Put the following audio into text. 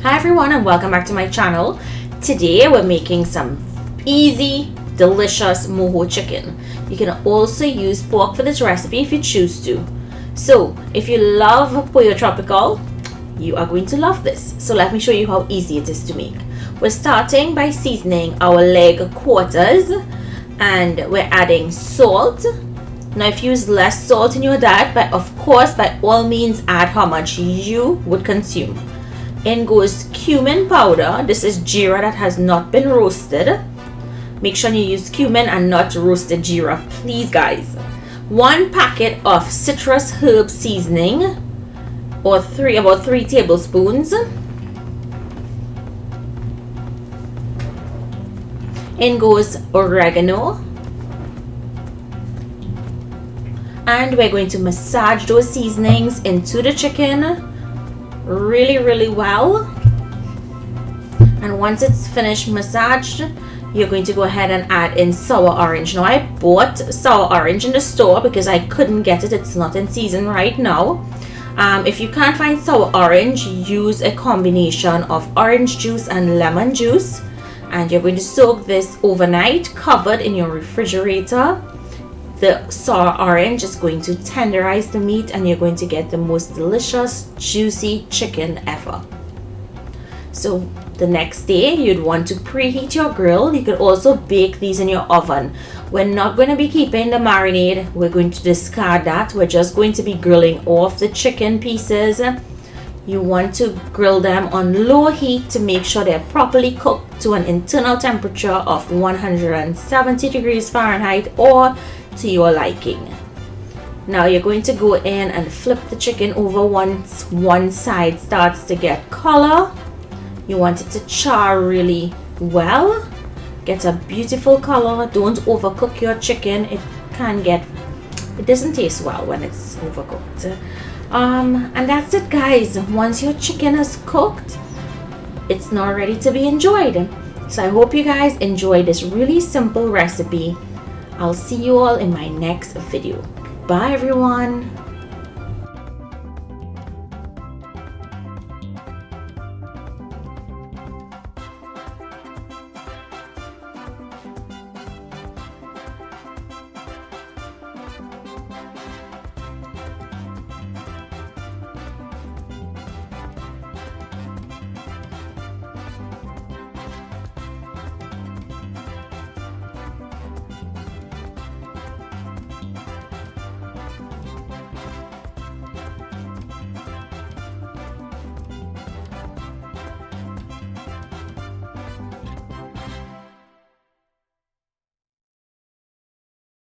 Hi everyone and welcome back to my channel. Today we're making some easy, delicious MOJO chicken. You can also use pork for this recipe if you choose to. So if you love Pollo Tropical, you are going to love this. So let me show you how easy it is to make. We're starting by seasoning our leg quarters and we're adding salt. Now if you use less salt in your diet, but of course by all means add how much you would consume. In goes cumin powder. This is jeera that has not been roasted. Make sure you use cumin and not roasted jeera, please guys. 1 packet of citrus herb seasoning, or about 3 tablespoons. In goes oregano. And we're going to massage those seasonings into the chicken really well, and once it's finished massaged, you're going to go ahead and add in sour orange. Now I bought sour orange in the store because I couldn't get it. It's not in season right now. If you can't find sour orange, use a combination of orange juice and lemon juice, and you're going to soak this overnight covered in your refrigerator. The sour orange is going to tenderize the meat and you're going to get the most delicious, juicy chicken ever. So the next day you'd want to preheat your grill. You could also bake these in your oven. We're not going to be keeping the marinade. We're going to discard that. We're just going to be grilling off the chicken pieces. You want to grill them on low heat to make sure they're properly cooked to an internal temperature of 170 degrees Fahrenheit or to your liking. Now you're going to go in and flip the chicken over once one side starts to get color. You want it to char really well. Get a beautiful color. Don't overcook your chicken. It doesn't taste well when it's overcooked. And that's it guys. Once your chicken is cooked, it's now ready to be enjoyed. So I hope you guys enjoy this really simple recipe. I'll see you all in my next video. Bye everyone.